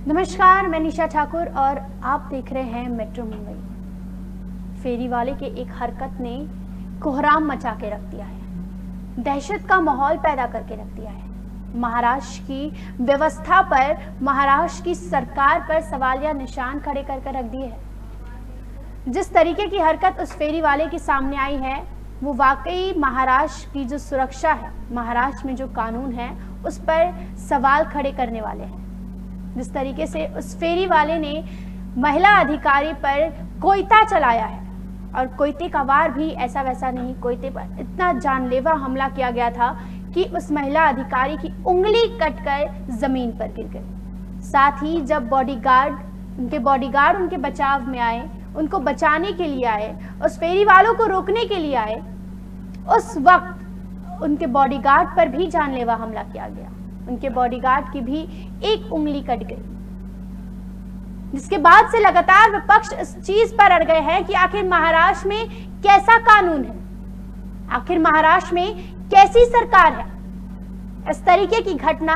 नमस्कार, मैं निशा ठाकुर और आप देख रहे हैं मेट्रो मुंबई। फेरी वाले के एक हरकत ने कोहराम मचा के रख दिया है, दहशत का माहौल पैदा करके रख दिया है। महाराष्ट्र की व्यवस्था पर, महाराष्ट्र की सरकार पर सवाल या निशान खड़े करके रख दिए हैं। जिस तरीके की हरकत उस फेरी वाले के सामने आई है वो वाकई महाराष्ट्र की जो सुरक्षा है, महाराष्ट्र में जो कानून है, उस पर सवाल खड़े करने वाले हैं। जिस तरीके से उस फेरी वाले ने महिला अधिकारी पर कोयता चलाया है, और कोयते का वार भी ऐसा वैसा नहीं, कोयते पर इतना जानलेवा हमला किया गया था कि उस महिला अधिकारी की उंगली कटकर जमीन पर गिर गई। साथ ही जब बॉडीगार्ड उनके बचाव में आए, उनको बचाने के लिए आए, उस फेरी वालों को रोकने के लिए आए, उस वक्त उनके बॉडीगार्ड पर भी जानलेवा हमला किया गया। उनके बॉडीगार्ड की भी एक उंगली कट गई, जिसके बाद से लगातार विपक्ष इस चीज पर अड़ गए हैं कि आखिर महाराष्ट्र में कैसा कानून है, आखिर महाराष्ट्र में कैसी सरकार है। इस तरीके की घटना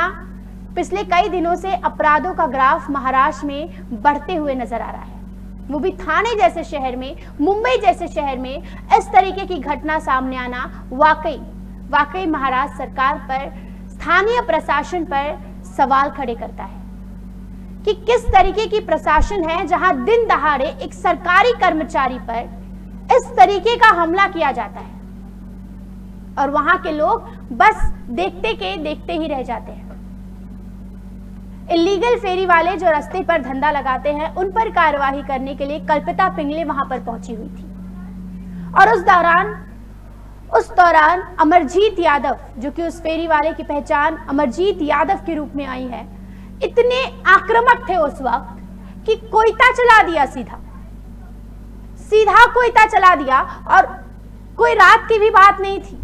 पिछले कई दिनों से अपराधों का ग्राफ महाराष्ट्र में बढ़ते हुए नजर आ रहा है। वो भी थाने जैसे शहर में, मुंबई जैसे शहर में इस तरीके की घटना सामने आना वाकई महाराष्ट्र सरकार पर, स्थानीय प्रशासन पर सवाल खड़े करता है कि किस तरीके की प्रशासन है जहां दिन दहाड़े एक सरकारी कर्मचारी पर इस तरीके का हमला किया जाता है और वहां के लोग बस देखते ही रह जाते हैं। इलीगल फेरी वाले जो रास्ते पर धंधा लगाते हैं, उन पर कार्यवाही करने के लिए कल्पिता पिंगले वहां पर पहुंची हुई थी, और उस दौरान अमरजीत यादव, जो कि उस फेरी वाले की पहचान अमरजीत यादव के रूप में आई है, इतने आक्रामक थे उस वक्त कि कोयता चला दिया, सीधा कोयता चला दिया, और कोई रात की भी बात नहीं थी।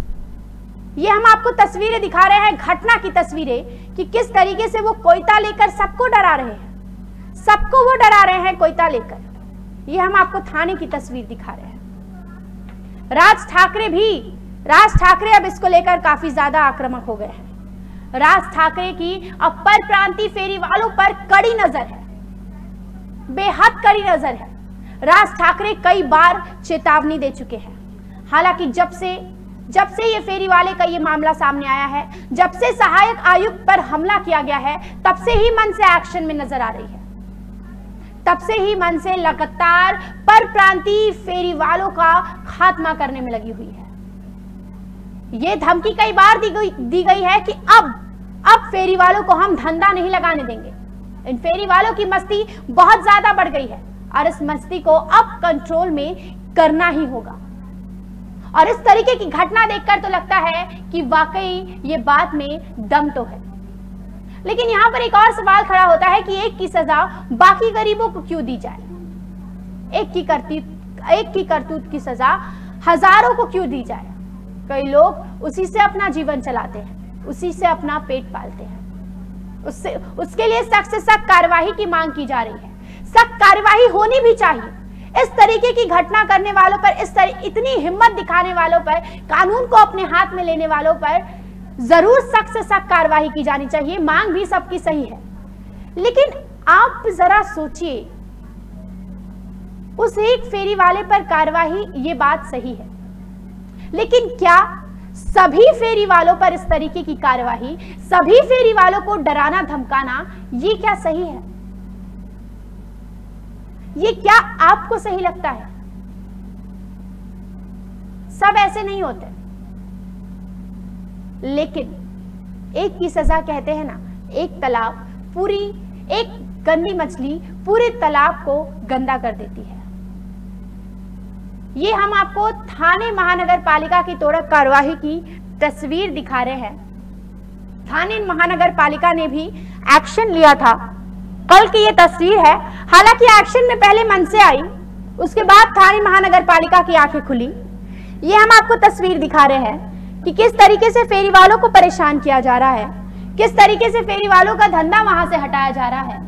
ये हम आपको तस्वीरें दिखा रहे हैं, घटना की तस्वीरें, कि किस तरीके से वो कोयता लेकर सबको डरा रहे हैं, सबको वो डरा रहे हैं कोयता लेकर। ये हम आपको थाने की तस्वीर दिखा रहे हैं। राज ठाकरे अब इसको लेकर काफी ज्यादा आक्रामक हो गए हैं। राज ठाकरे की अब परप्रांतीय फेरी वालों पर कड़ी नजर है, बेहद कड़ी नजर है। राज ठाकरे कई बार चेतावनी दे चुके हैं। हालांकि जब से ये फेरी वाले का ये मामला सामने आया है, जब से सहायक आयुक्त पर हमला किया गया है, तब से ही मन से एक्शन में नजर आ रही है। तब से ही मन से लगातार परप्रांतीय फेरी वालों का खात्मा करने में लगी हुई है। ये धमकी कई बार दी गई है कि अब फेरी वालों को हम धंधा नहीं लगाने देंगे। इन फेरी वालों की मस्ती बहुत ज्यादा बढ़ गई है और इस मस्ती को अब कंट्रोल में करना ही होगा। और इस तरीके की घटना देखकर तो लगता है कि वाकई ये बात में दम तो है। लेकिन यहां पर एक और सवाल खड़ा होता है कि एक की सजा बाकी गरीबों को क्यों दी जाए? एक की करतूत की सजा हजारों को क्यों दी जाए? कई लोग उसी से अपना जीवन चलाते हैं, उसी से अपना पेट पालते हैं। उसके लिए सख्त से सख्त कार्यवाही की मांग की जा रही है। सख्त कार्यवाही होनी भी चाहिए। इस तरीके की घटना करने वालों पर, इतनी हिम्मत दिखाने वालों पर, कानून को अपने हाथ में लेने वालों पर जरूर सख्त से सख्त कार्यवाही की जानी चाहिए। मांग भी सबकी सही है, लेकिन आप जरा सोचिए, उस एक फेरी वाले पर कार्यवाही, ये बात सही है, लेकिन क्या सभी फेरी वालों पर इस तरीके की कार्यवाही, सभी फेरी वालों को डराना धमकाना, ये क्या सही है? ये क्या आपको सही लगता है? सब ऐसे नहीं होते, लेकिन एक की सजा कहते हैं ना, एक गंदी मछली पूरे तालाब को गंदा कर देती है। ये हम आपको थाने महानगर पालिका की तोड़क कार्यवाही की तस्वीर दिखा रहे हैं। थाने महानगर पालिका ने भी एक्शन लिया था। कल की ये तस्वीर है। हालांकि एक्शन में पहले मन से आई, उसके बाद थाने महानगर पालिका की आंखें खुली। ये हम आपको तस्वीर दिखा रहे हैं कि किस तरीके से फेरी वालों को परेशान किया जा रहा है, किस तरीके से फेरी वालों का धंधा वहां से हटाया जा रहा है।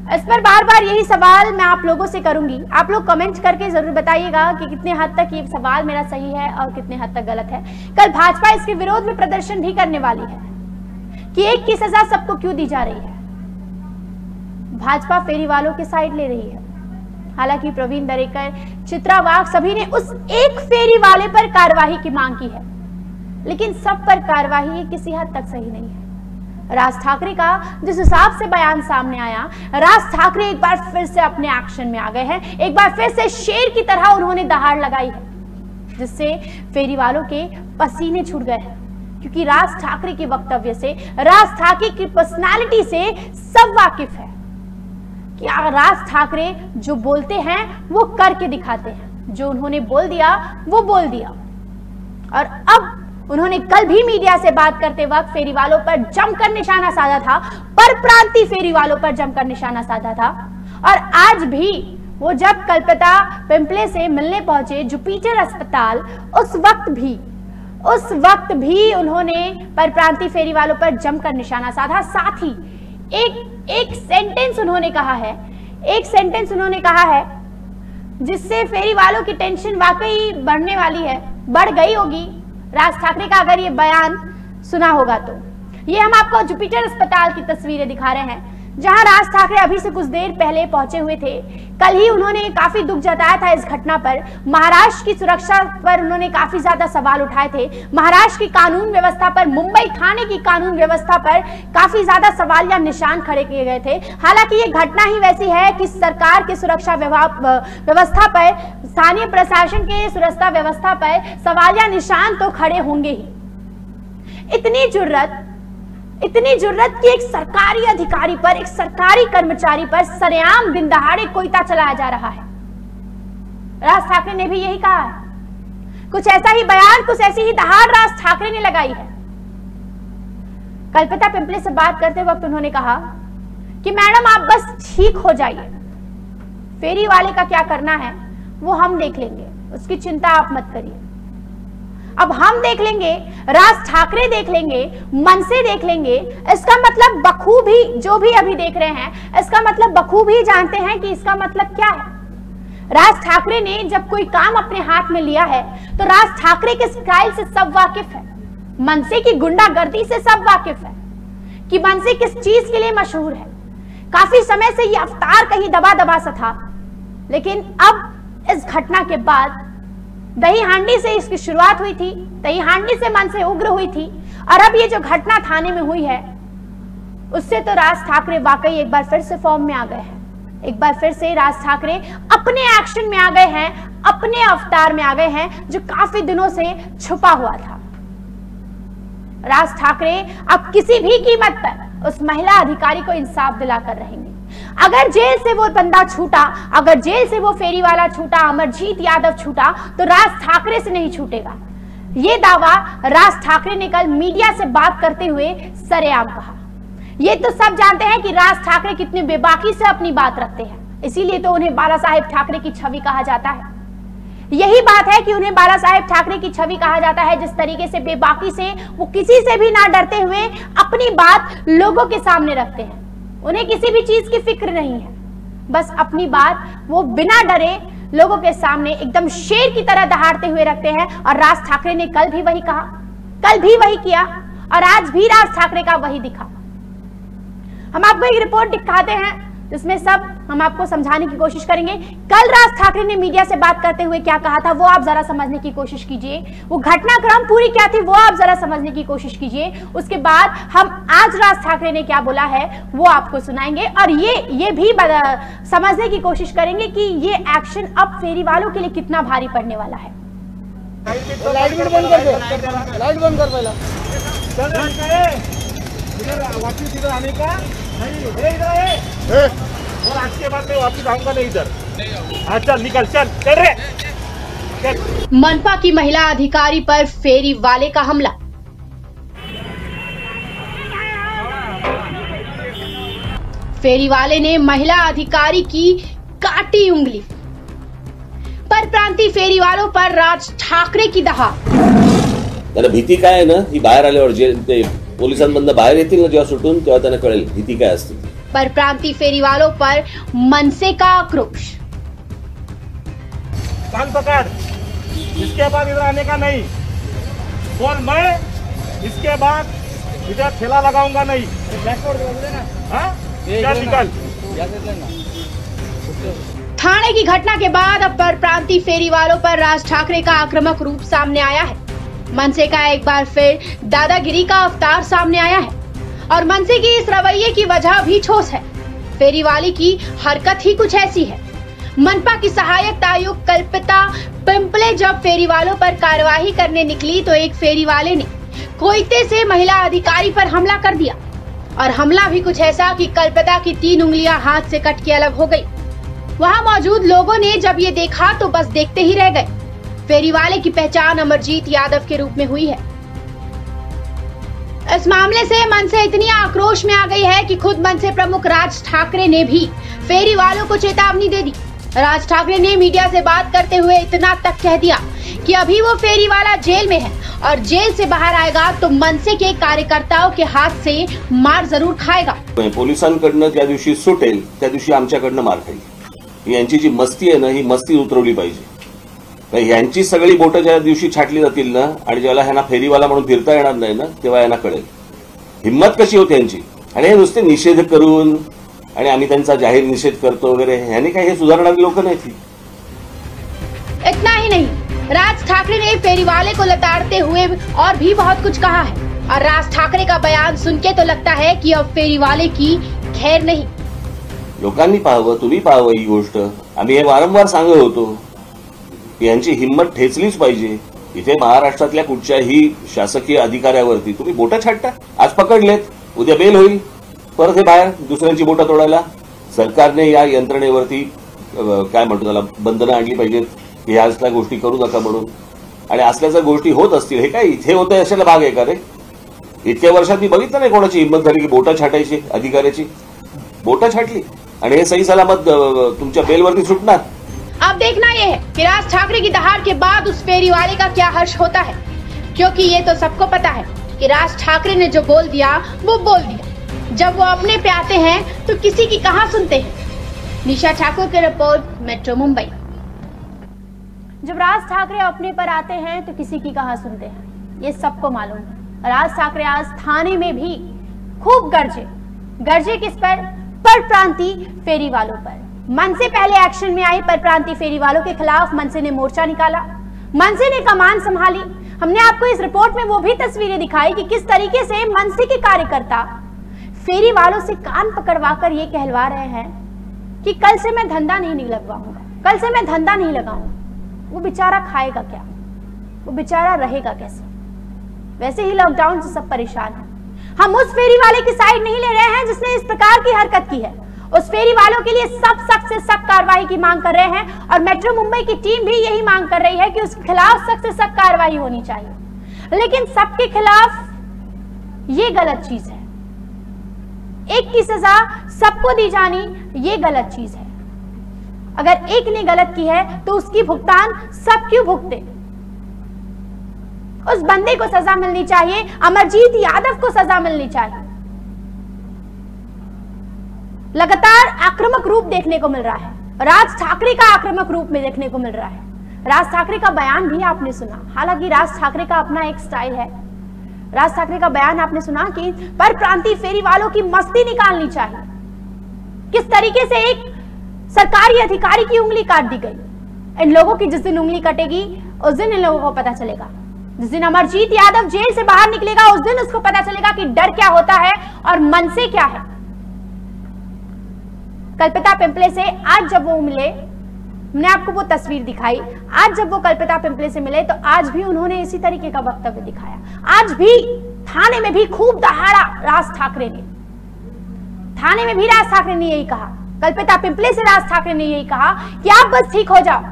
इस पर बार बार यही सवाल मैं आप लोगों से करूंगी। आप लोग कमेंट करके जरूर बताइएगा कि कितने हद तक ये सवाल मेरा सही है और कितने हद तक गलत है। कल भाजपा इसके विरोध में प्रदर्शन भी करने वाली है कि एक की सजा सबको क्यों दी जा रही है। भाजपा फेरी वालों की साइड ले रही है। हालांकि प्रवीण दरेकर, चित्रा वाघ सभी ने उस एक फेरी वाले पर कार्रवाई की मांग की है, लेकिन सब पर कार्रवाई किसी हद तक सही नहीं है। राज ठाकरे का जिस हिसाब से बयान सामने आया, राज ठाकरे एक बार फिर से अपने एक्शन में आ गए हैं। एक बार फिर से शेर की तरह उन्होंने दहाड़ लगाई है, जिससे फेरी वालों के पसीने छूट गए हैं। क्योंकि राज ठाकरे के वक्तव्य से, राज ठाकरे की पर्सनालिटी से सब वाकिफ है कि राज ठाकरे जो बोलते हैं वो करके दिखाते हैं। जो उन्होंने बोल दिया वो बोल दिया। और अब उन्होंने कल भी मीडिया से बात करते वक्त फेरी वालों पर जमकर निशाना साधा था, परप्रांतीय फेरी वालों पर जमकर निशाना साधा था। और आज भी वो जब कलकत्ता पिंपले से मिलने पहुंचे जुपिटर अस्पताल, उस वक्त भी उन्होंने परप्रांतीय फेरी वालों पर जमकर निशाना साधा। साथ ही एक सेंटेंस उन्होंने कहा है जिससे फेरी वालों की टेंशन वाकई बढ़ने वाली है, बढ़ गई होगी राज ठाकरे का अगर ये बयान सुना होगा तो। ये हम आपको जुपिटर अस्पताल की तस्वीरें दिखा रहे हैं, जहां राज ठाकरे अभी से कुछ देर पहले पहुंचे हुए थे। कल ही उन्होंने काफी दुख जताया था इस घटना पर। महाराष्ट्र की सुरक्षा पर उन्होंने काफी ज्यादा सवाल उठाए थे। महाराष्ट्र की कानून व्यवस्था पर, मुंबई थाने की कानून व्यवस्था पर काफी ज्यादा सवाल या निशान खड़े किए गए थे। हालांकि ये घटना ही वैसी है कि सरकार के सुरक्षा व्यवस्था पर, स्थानीय प्रशासन के सुरक्षा व्यवस्था पर सवाल या निशान तो खड़े होंगे ही। इतनी जुर्रत कि एक सरकारी अधिकारी पर, एक सरकारी कर्मचारी पर सरेआम दिन दहाड़े कोयता चलाया जा रहा है। राज ठाकरे ने भी यही कहा है। कुछ ऐसा ही बयान, कुछ ऐसी ही दहाड़ राज ठाकरे ने लगाई है। कलकत्ता पिंपले से बात करते वक्त उन्होंने कहा कि मैडम आप बस ठीक हो जाइए, फेरी वाले का क्या करना है वो हम देख लेंगे, उसकी चिंता आप मत करिए। अब हम देख लेंगे, राज ठाकरे देख लेंगे, मनसे देख लेंगे। इसका मतलब बखूबी, जो भी अभी देख रहे हैं, इसका मतलब बखूबी जानते हैं कि इसका मतलब क्या है। राज ठाकरे ने जब कोई काम अपने हाथ में लिया है तो राज ठाकरे के स्टाइल से सब वाकिफ है, मनसे की गुंडागर्दी से सब वाकिफ है कि मनसे किस चीज के लिए मशहूर है। काफी समय से ये अवतार कहीं दबा दबा सा था, लेकिन अब इस घटना के बाद दही हांडी से इसकी शुरुआत हुई थी, दही हांडी से मनसे उग्र हुई थी, और अब ये जो घटना थाने में हुई है उससे तो राज ठाकरे वाकई एक बार फिर से फॉर्म में आ गए हैं। एक बार फिर से राज ठाकरे अपने एक्शन में आ गए हैं, अपने अवतार में आ गए हैं जो काफी दिनों से छुपा हुआ था। राज ठाकरे अब किसी भी कीमत पर उस महिला अधिकारी को इंसाफ दिलाकर रहेंगे। अगर जेल से वो बंदा छूटा, अगर जेल से वो फेरी वाला छूटा, अमरजीत यादव छूटा, तो राज ठाकरे से नहीं छूटेगा। ये दावा राज ठाकरे ने कल मीडिया से बात करते हुए सरेआम कहा। ये तो सब जानते हैं कि राज ठाकरे कितने बेबाकी से अपनी बात रखते हैं, इसीलिए तो उन्हें बाला साहेब ठाकरे की छवि कहा जाता है। यही बात है कि उन्हें बाला साहेब ठाकरे की छवि कहा जाता है, जिस तरीके से बेबाकी से वो किसी से भी ना डरते हुए अपनी बात लोगों के सामने रखते हैं। उन्हें किसी भी चीज की फिक्र नहीं है, बस अपनी बात वो बिना डरे लोगों के सामने एकदम शेर की तरह दहाड़ते हुए रखते हैं। और राज ठाकरे ने कल भी वही कहा, कल भी वही किया, और आज भी राज ठाकरे का वही दिखा। हम आपको एक रिपोर्ट दिखाते हैं जिसमें सब हम आपको समझाने की कोशिश करेंगे। कल राज ठाकरे ने मीडिया से बात करते हुए क्या कहा था वो आप जरा समझने की कोशिश कीजिए। वो घटनाक्रम पूरी क्या थी वो आप जरा समझने की कोशिश कीजिए। उसके बाद हम आज राज ठाकरे ने क्या बोला है वो आपको सुनाएंगे, और ये भी समझने की कोशिश करेंगे कि ये एक्शन अब फेरी वालों के लिए कितना भारी पड़ने वाला है। लाइट बंद कर दे, लाइट बंद कर पहला। वापस इधर आने का नहीं, और आज के बाद मैं वापस आऊंगा नहीं इधर। अच्छा निकल, चल रे चल। मनपा की महिला अधिकारी पर फेरी वाले का हमला। फेरी वाले ने महिला अधिकारी की काटी उंगली। परप्रांतीय फेरी वालों पर राज ठाकरे की दहा। त्यांना भीती काय आहे ना, ही बाहेर आल्यावर जे ते पोलिसांमधनं बाहेर येतील ना जेव्हा सुटून, तेव्हा त्यांना कळेल भीती काय असते। परप्रांतीय फेरी वालों पर मनसे का आक्रोश। कान पकड़, इसके बाद इधर आने का नहीं। बोल मैं इसके बाद इधर ठेला लगाऊंगा नहीं। हाँ? चल निकल। थाने की घटना के बाद अब परप्रांतीय फेरी वालों पर राज ठाकरे का आक्रामक रूप सामने आया है। मनसे का एक बार फिर दादागिरी का अवतार सामने आया है और मनसे की इस रवैये की वजह भी ठोस है। फेरी वाले की हरकत ही कुछ ऐसी है। मनपा की सहायक आयुक्त कल्पिता पिंपले जब फेरी वालों पर कार्यवाही करने निकली तो एक फेरी वाले ने कोयते से महिला अधिकारी पर हमला कर दिया और हमला भी कुछ ऐसा कि कल्पिता की 3 उंगलियां हाथ से कट के अलग हो गई। वहां मौजूद लोगों ने जब ये देखा तो बस देखते ही रह गए। फेरी वाले की पहचान अमरजीत यादव के रूप में हुई है। इस मामले से मनसे इतनी आक्रोश में आ गई है कि खुद मनसे प्रमुख राज ठाकरे ने भी फेरी वालों को चेतावनी दे दी। राज ठाकरे ने मीडिया से बात करते हुए इतना तक कह दिया कि अभी वो फेरी वाला जेल में है और जेल से बाहर आएगा तो मनसे के कार्यकर्ताओं के हात से मार जरूर खाएगा। पोलिसांकडनं त्या दिवशी सुटेल त्या दिवशी आमच्याकडनं मार खाईल। यांची जी मस्ती आहे ना ही मस्ती उतरवली पाहिजे। यांची सगळी बोटं ज्या दिवशी छाटली जातील ना आणि ज्याला ह्यांना फेरीवाला म्हणून फिरता येणार नाही ना तेव्हा यांना कळेल हिम्मत कशी होते यांची। आणि हे नुसते निषेध करून आणि आम्ही त्यांचा जाहीर निषेध करतो वगैरे ह्याने काही हे सुधारणारी लोक नाही थी। इतना ही नहीं, राज ठाकरे ने फेरी वाले को लताड़ते हुए और भी बहुत कुछ कहा है और राज ठाकरे का बयान सुन के तो लगता है कि अब फेरी वाले की खैर नहीं। लोकांनी पाहावं, तुम्ही पाहावं ही गोष्ट। आम्ही हे वारंवार सांगत होतो की यांची हिम्मत ठेचलीच पाहिजे। इथे महाराष्ट्रातल्या कुठच्याही शासकीय अधिकाऱ्यावरती तुम्ही बोटं छाटता। आज पकडलेत, उद्या बेल होईल, परत हे बाहेर दुसऱ्यांची बोटं तोडायला। सरकारने या यंत्रणेवरती काय म्हणतो त्याला बंधनं आणली पाहिजेत की ह्या असल्या गोष्टी करू नका म्हणून। आणि असल्याच्या गोष्टी होत असतील, हे काय इथे होतंय अशाला भाग आहे का रे? इतक्या वर्षात मी बघितलं नाही कोणाची हिम्मत झाली की बोटं छाटायची अधिकाऱ्याची। बोटं छाटली आणि हे सही सलामत तुमच्या बेलवरती सुटणार। अब देखना यह है कि राज ठाकरे की दहाड़ के बाद उस फेरी वाले का क्या हर्ष होता है, क्योंकि ये तो सबको पता है कि राज ठाकरे ने जो बोल दिया वो बोल दिया। जब वो अपने पे आते हैं तो किसी की कहां सुनते हैं। निशा ठाकुर की रिपोर्ट, मेट्रो मुंबई। जब राज ठाकरे अपने पर आते हैं तो किसी की कहां सुनते हैं, ये सबको मालूम है। राज ठाकरे आज थाने में भी खूब गरजे किस पर? परप्रांतीय फेरी वालों पर। मनसे पहले एक्शन में आई परप्रांतीय फेरी वालों के खिलाफ मनसे ने मोर्चा निकाला, मनसे ने कमान संभाली। हमने आपको इस रिपोर्ट में वो भी तस्वीरें दिखाई कि किस तरीके से मनसे के कार्यकर्ता फेरी वालों से कान पकड़वाकर ये कहलवा रहे हैं कि कल से मैं धंधा नहीं लगवाऊंगा, कल से मैं धंधा नहीं लगाऊंगा। वो बेचारा खाएगा क्या? वो बेचारा रहेगा कैसे? वैसे ही लॉकडाउन से सब परेशान है। हम उस फेरी वाले की साइड नहीं ले रहे हैं जिसने इस प्रकार की हरकत की है। उस फेरी वालों के लिए सख्त से सख्त कार्रवाई की मांग कर रहे हैं और मेट्रो मुंबई की टीम भी यही मांग कर रही है कि उसके खिलाफ सख्त से सख्त कार्रवाई होनी चाहिए। लेकिन सबके खिलाफ ये गलत चीज है। एक की सजा सबको दी जानी ये गलत चीज है। अगर एक ने गलत की है तो उसकी भुगतान सब क्यों भुगते? उस बंदे को सजा मिलनी चाहिए, अमरजीत यादव को सजा मिलनी चाहिए। लगातार आक्रामक रूप देखने को मिल रहा है, राज ठाकरे का आक्रामक रूप में देखने को मिल रहा है। राज ठाकरे का बयान भी आपने सुना, हालांकि राज ठाकरे का अपना एक स्टाइल है। राज ठाकरे का बयान आपने सुना कि परप्रांतीय फेरी वालों की मस्ती निकालनी चाहिए। किस तरीके से एक सरकारी अधिकारी की उंगली काट दी गई। इन लोगों की जिस दिन उंगली कटेगी उस दिन इन लोगों को पता चलेगा। जिस दिन अमरजीत यादव जेल से बाहर निकलेगा उस दिन उसको पता चलेगा कि डर क्या होता है और मन से क्या है। कल्पिता पिंपले से आज जब वो मिले, हमने आपको वो तस्वीर दिखाई, आज जब वो कल्पिता पिंपले से मिले तो आज भी उन्होंने इसी तरीके का वक्तव्य दिखाया। आज भी थाने में भी खूब दहाड़ा राज ठाकरे ने, थाने में भी राज ठाकरे ने यही कहा, कल्पिता पिंपले से राज ठाकरे ने यही कहा कि आप बस ठीक हो जाओ,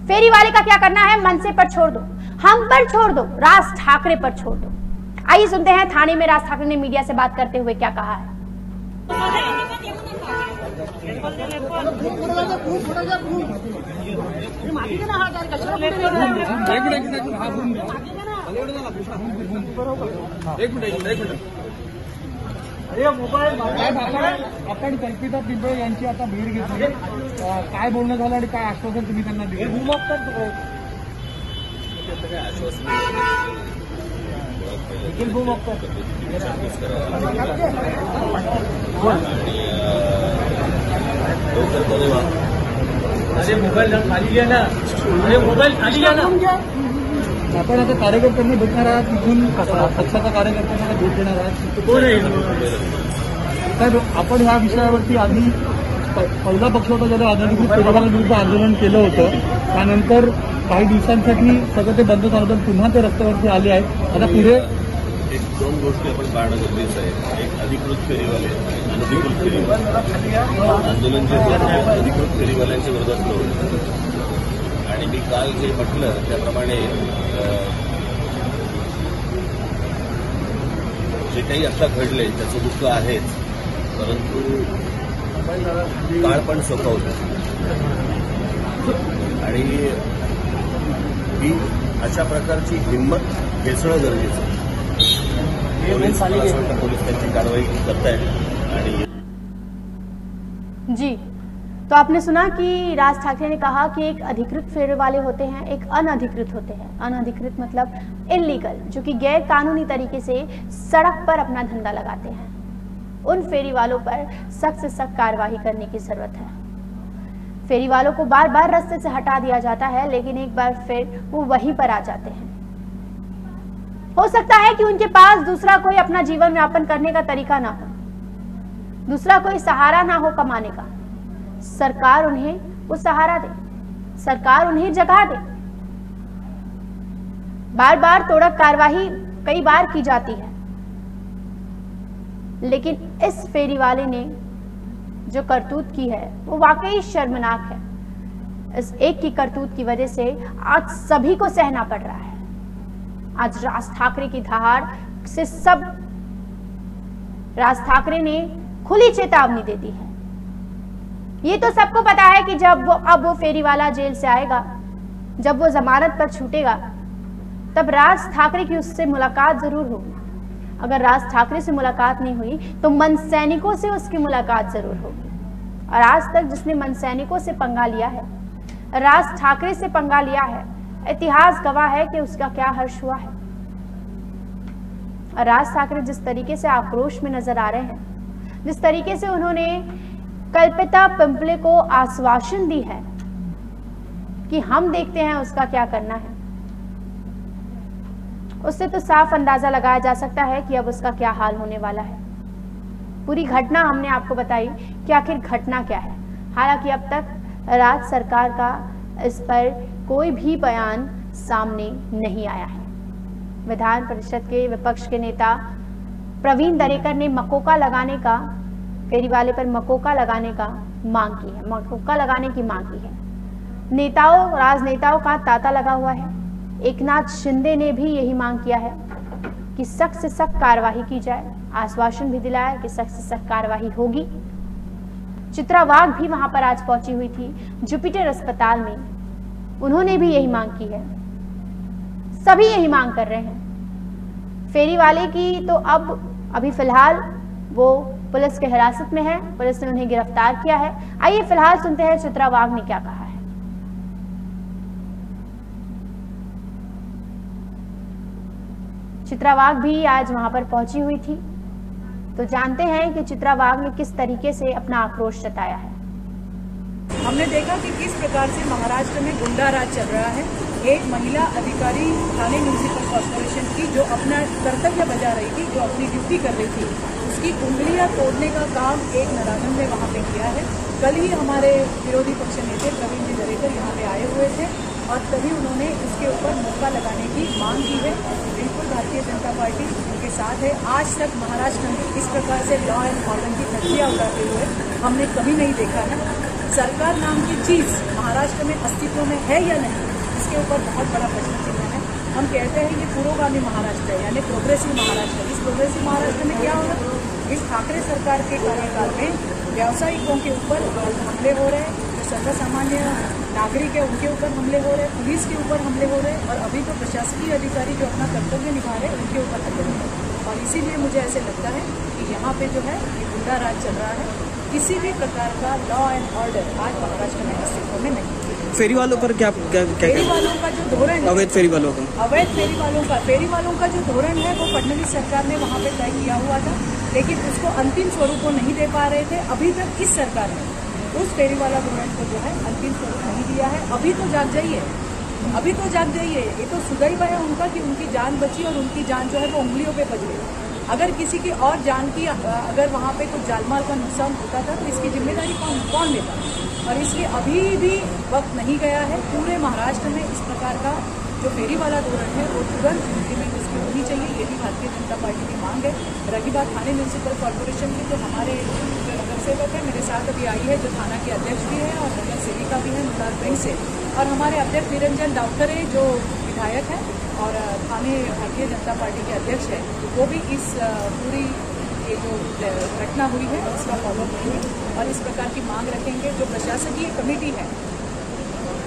फेरी वाले का क्या करना है मनसे पर छोड़ दो, हम पर छोड़ दो, राज ठाकरे पर छोड़ दो। आइए सुनते हैं थाने में राज ठाकरे ने मीडिया से बात करते हुए क्या कहा है। आपण कल्पिता पिंपळे यांची आता भेट घेतली, काय बोलणं झालं आणि काय आश्वासन तुम्ही त्यांना दिलं? अरे मोबाईल खाली घ्या ना, अरे मोबाईल खाली घ्या ना. आपण आता कार्यकर्त्यांना भेटणार आहात, इथून पक्षाच्या कार्यकर्त्यांना भेट देणार आहात. कोण आहे साहेब? आपण या विषयावरती आधी पहिला पक्ष होता ज्याला अनधिकृत फेरीवाल्यांविरुद्ध आंदोलन केलं होतं. त्यानंतर काही दिवसांसाठी सगळं ते बंद झालं, पण पुन्हा ते रस्त्यावरती आले आहेत. आता पुढे एक दोन गोष्टी आपण पाहणं गरजेचं आहे. एक अधिकृत फेरीवाले, अनधिकृत फेरीवाले. आंदोलन जे अधिकृत फेरीवाल्यांच्या विरोधात होतं आणि मी काल जे म्हटलं त्याप्रमाणे जे काही आता घडले त्याचं दुःख आहेच, परंतु काळ पण सोपवलं आणि ही अशा प्रकारची हिंमत घेसणं गरजेचं आहे. पोलीस त्यांची कारवाई करतायत आणि जी, तो आपने सुना कि राज ठाकरे ने कहा कि एक अधिकृत फेरी वाले होते हैं, एक अनधिकृत होते हैं. अनधिकृत मतलब इलीगल, जो कि गैर कानूनी तरीके से सड़क पर अपना धंधा लगाते हैं. उन फेरी वालों पर सख्त से सख्त कार्रवाई करने की जरूरत है. फेरी वालों को बार बार रास्ते से हटा दिया जाता है, लेकिन एक बार फिर वो वहीं पर आ जाते हैं. हो सकता है कि उनके पास दूसरा कोई अपना जीवन यापन करने का तरीका ना हो, दूसरा कोई सहारा ना हो कमाने का. सरकार उन्हें वो सहारा दे, सरकार उन्हें जगह दे. बार बार तोड़क कार्रवाई कई बार की जाती है, लेकिन इस फेरी वाले ने जो करतूत की है वो वाकई शर्मनाक है. इस एक की करतूत की वजह से आज सभी को सहना पड़ रहा है. आज राज ठाकरे की दहाड़ से सब, राज ठाकरे ने खुली चेतावनी दे दी है. ये तो सबको पता है कि जब वो फेरी वाला जेल से आएगा, जब वो जमानत पर छूटेगा, तब राज ठाकरे की उससे मुलाकात जरूर होगी. अगर राज ठाकरे से मुलाकात नहीं हुई तो मन सैनिकों से उसकी मुलाकात जरूर होगी. और आज तक जिसने मन सैनिकों से पंगा लिया है, राज ठाकरे से पंगा लिया है, इतिहास गवाह है कि उसका क्या हर्ष हुआ है. और राज ठाकरे जिस तरीके से आक्रोश में नजर आ रहे हैं, जिस तरीके से उन्होंने कल्पिता पिंपले को आश्वासन दी है कि हम देखते हैं उसका क्या करना है, उससे तो साफ अंदाजा लगाया जा सकता है कि अब उसका क्या हाल होने वाला है. पूरी घटना हमने आपको बताई कि आखिर घटना क्या है. हालांकि अब तक राज्य सरकार का इस पर कोई भी बयान सामने नहीं आया है. विधान परिषद के विपक्ष के नेता प्रवीण दरेकर ने मकोका लगाने का, फेरी वाले पर मकोका लगाने का मांग की है, मकोका लगाने की मांग की है. नेताओं, राजनेताओं का तांता लगा हुआ है. एकनाथ शिंदे ने भी यही मांग किया है कि सख्त से सख्त कार्रवाई की जाए. आश्वासन भी दिलाया कि सख्त से सख्त कार्रवाई होगी. चित्रा वाघ भी वहां पर आज पहुंची हुई थी जुपिटर अस्पताल में. उन्होंने भी यही मांग की है. सभी यही मांग कर रहे हैं. फेरी वाले की तो अब अभी फिलहाल वो पुलिस के हिरासत में है, पुलिस ने उन्हें गिरफ्तार किया है. आइए फिलहाल सुनते हैं चित्रा वाघ ने क्या कहा है. चित्रा वाघ भी आज वहां पर पहुंची हुई थी, तो जानते हैं कि चित्रा वाघ ने किस तरीके से अपना आक्रोश जताया है. हमने देखा कि किस प्रकार से महाराष्ट्र में गुंडा राज चल रहा है. एक महिला अधिकारी ठाणे म्यूनिसिपल कॉर्पोरेशन की जो अपना कर्तव्य बजा रही थी, जो अपनी ड्यूटी कर रही थी, उसकी उंगलियां तोड़ने का काम एक नराधम ने वहां पे किया है. कल ही हमारे विरोधी पक्ष नेता प्रवीण जी दरेकर यहाँ पे आए हुए थे और तभी उन्होंने इसके ऊपर मौका लगाने की मांग की है. बिल्कुल भारतीय जनता पार्टी उनके साथ है. आज तक महाराष्ट्र में इस प्रकार से लॉ एंड ऑर्डर की धज्जियां उड़ाते हुए हमने कभी नहीं देखा है. सरकार नाम की चीज महाराष्ट्र में अस्तित्व में है या नहीं, इसके ऊपर बहुत बड़ा प्रश्न चिन्ह है. हम कहते हैं कि पुरोगामी महाराष्ट्र है, यानी प्रोग्रेसिव महाराष्ट्र. इस प्रोग्रेसिव महाराष्ट्र में क्या होगा? इस ठाकरे सरकार के कार्यकाल में व्यावसायिकों के ऊपर हमले हो रहे हैं, जो सर्वसामान्य नागरिक है उनके ऊपर हमले हो रहे हैं, पुलिस के ऊपर हमले हो रहे हैं, और अभी तो प्रशासकीय अधिकारी जो अपना कर्तव्य निभा रहे हैं उनके ऊपर हमले हो रहे हैं. और इसीलिए मुझे ऐसे लगता है कि यहाँ पे जो है ये गुंडा राज चल रहा है. किसी भी प्रकार का लॉ एंड ऑर्डर आज महाराष्ट्र में अस्तित्व में नहीं. फेरी वालों पर क्या फेरी वालों का जो धोरण, अवैध फेरी वालों का, अवैध फेरी वालों का जो धोरण है वो फडणवीस सरकार ने वहाँ पे तय किया हुआ था, लेकिन उसको अंतिम स्वरूप को नहीं दे पा रहे थे अभी तक इस सरकार में. उस फेरी वाला गवर्नमेंट को जो है अंतिम स्वरूप नहीं दिया है। अभी तो जाग जाइए, अभी तो जाग जाइए। ये तो सुदैव है उनका कि उनकी जान बची और उनकी जान जो है वो उंगलियों पे बच गई। अगर किसी की और जान की अगर वहाँ पे कुछ जालमाल का नुकसान होता था तो इसकी जिम्मेदारी कौन लेता। और इसलिए अभी भी वक्त नहीं गया है। पूरे महाराष्ट्र में इस प्रकार का जो फेरी वाला धोरण है वो तुरंत इम्प्लीमेंट इसकी होनी चाहिए। ये भी भारतीय जनता पार्टी की मांग है। रही बात थाने म्यूनसिपल कॉर्पोरेशन की, तो हमारे जो नगर सेवक है मेरे साथ अभी आई है, जो थाना के अध्यक्ष भी है और नगर सेविका भी है मुरार बैंक से, और हमारे अध्यक्ष निरंजन डावकर है जो विधायक है और थाने भारतीय जनता पार्टी के अध्यक्ष है, वो भी इस पूरी ये जो घटना हुई है उसका फॉलो करेंगे और इस प्रकार की मांग रखेंगे। जो प्रशासकीय कमेटी है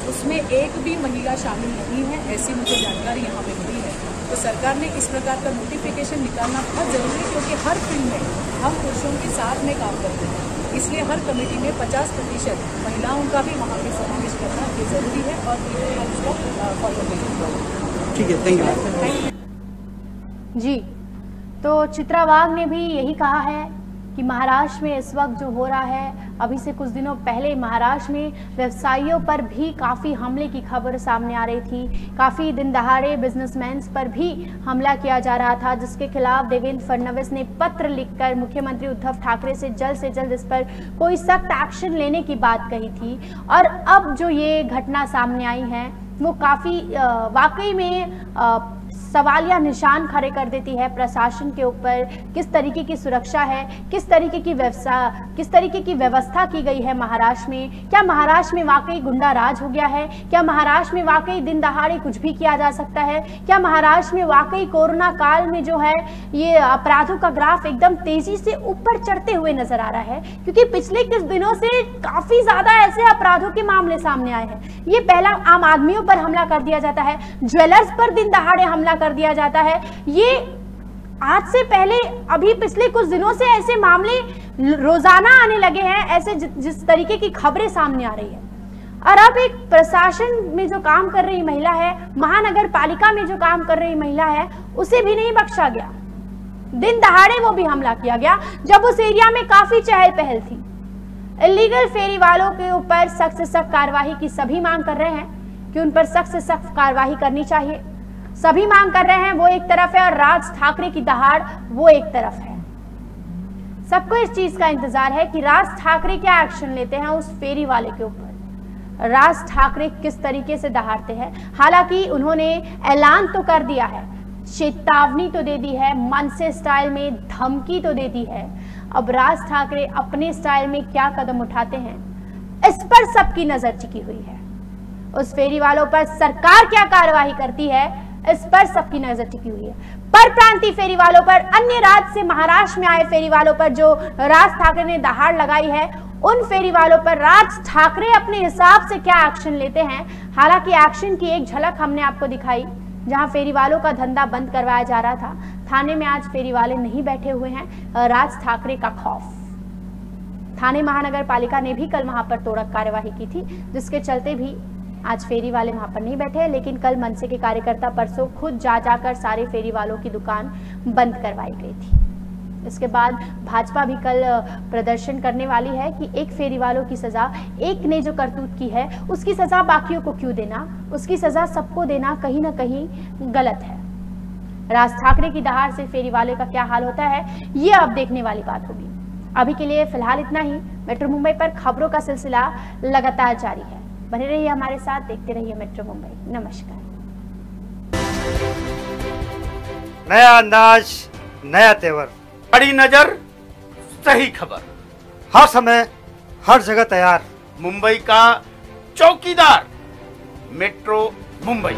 उसमें एक भी महिला शामिल नहीं है, ऐसी मुझे जानकारी यहाँ पे मिली है। तो सरकार ने इस प्रकार का नोटिफिकेशन निकालना बहुत जरूरी है, क्योंकि हर फील्ड में हम पुरुषों के साथ में काम करते हैं। इसलिए हर कमेटी में 50% महिलाओं का भी वहाँ पे समावेश करना ये जरूरी है और हम उसका फॉलो करेंगे। ठीक है, थैंक यू जी। तो चित्रा वाघ ने भी यही कहा है कि महाराष्ट्र में इस वक्त जो हो रहा है, अभी से कुछ दिनों पहले महाराष्ट्र में व्यवसायियों पर भी काफ़ी हमले की खबर सामने आ रही थी। काफ़ी दिन दहाड़े बिजनेसमैन पर भी हमला किया जा रहा था, जिसके खिलाफ देवेंद्र फडणवीस ने पत्र लिखकर मुख्यमंत्री उद्धव ठाकरे से जल्द इस पर कोई सख्त एक्शन लेने की बात कही थी। और अब जो ये घटना सामने आई है वो काफ़ी वाकई में सवालिया निशान खड़े कर देती है प्रशासन के ऊपर। किस तरीके की सुरक्षा है, किस तरीके की व्यवस्था की गई है महाराष्ट्र में। क्या महाराष्ट्र में वाकई गुंडा राज हो गया है? क्या महाराष्ट्र में वाकई दिन दहाड़े कुछ भी किया जा सकता है? क्या महाराष्ट्र में वाकई कोरोना काल में जो है ये अपराधों का ग्राफ एकदम तेजी से ऊपर चढ़ते हुए नजर आ रहा है? क्योंकि पिछले कुछ दिनों से काफी ज्यादा ऐसे अपराधों के मामले सामने आए हैं। ये पहला आम आदमियों पर हमला कर दिया जाता है, ज्वेलर्स पर दिन दहाड़े हमला कर दिया जाता है। ये आज से पहले अभी पिछले कुछ दिनों से ऐसे मामले रोजाना आने लगे हैं, ऐसे जिस तरीके की खबरें सामने आ रही है। और अब एक प्रशासन में जो काम कर रही महिला है, महानगर पालिका में जो काम कर रही महिला है, उसे भी नहीं बख्शा गया। दिन दहाड़े वो भी हमला किया गया जब उस एरिया में काफी चहल पहल थी। इलीगल फेरी वालों के ऊपर सख्त से सख्त कार्रवाई की सभी मांग कर रहे हैं कि उन पर सख्त से सख्त कार्रवाई करनी चाहिए। सभी मांग कर रहे हैं, वो एक तरफ है और राज ठाकरे की दहाड़ वो एक तरफ है। सबको इस चीज का इंतजार है कि राज ठाकरे क्या एक्शन लेते हैं उस फेरी वाले के ऊपर। राज ठाकरे किस तरीके से दहाड़ते हैं। हालांकि उन्होंने ऐलान तो कर दिया है, चेतावनी तो दे दी है, मनसे स्टाइल में धमकी तो दे दी है। अब राज ठाकरे अपने स्टाइल में क्या कदम उठाते हैं, इस पर सबकी नजर टिकी हुई है। उस फेरी वालों पर सरकार क्या कार्रवाई करती है, इस पर सबकी नजर टिकी हुई है। परप्रांतीय फेरी वालों पर, अन्य राज्य से महाराष्ट्र में आए फेरी वालों पर जो राज ठाकरे ने दहाड़ लगाई है, उन फेरी वालों पर राज ठाकरे अपने हिसाब से क्या एक्शन लेते हैं। हालांकि एक्शन की एक झलक हमने आपको दिखाई, जहां फेरी वालों का धंधा बंद करवाया जा रहा था। थाने में आज फेरी वाले नहीं बैठे हुए हैं, राज ठाकरे का खौफ। थाने महानगर पालिका ने भी कल वहां पर तोड़क कार्यवाही की थी, जिसके चलते भी आज फेरी वाले वहां पर नहीं बैठे। लेकिन कल मनसे के कार्यकर्ता परसों खुद जाकर सारे फेरी वालों की दुकान बंद करवाई गई थी। इसके बाद भाजपा भी कल प्रदर्शन करने वाली है कि एक फेरी वालों की सजा, एक ने जो करतूत की है उसकी सजा बाकियों को क्यों देना, उसकी सजा सबको देना कहीं ना कहीं गलत है। राज ठाकरे की दहाड़ से फेरी वाले का क्या हाल होता है, ये अब देखने वाली बात होगी। अभी के लिए फिलहाल इतना ही। मेट्रो मुंबई पर खबरों का सिलसिला लगातार जारी है। बने रहिए हमारे साथ, देखते रहिए मेट्रो मुंबई। नमस्कार। नया अंदाज, नया तेवर, बड़ी नजर, सही खबर, हर समय हर जगह तैयार। मुंबई का चौकीदार, मेट्रो मुंबई।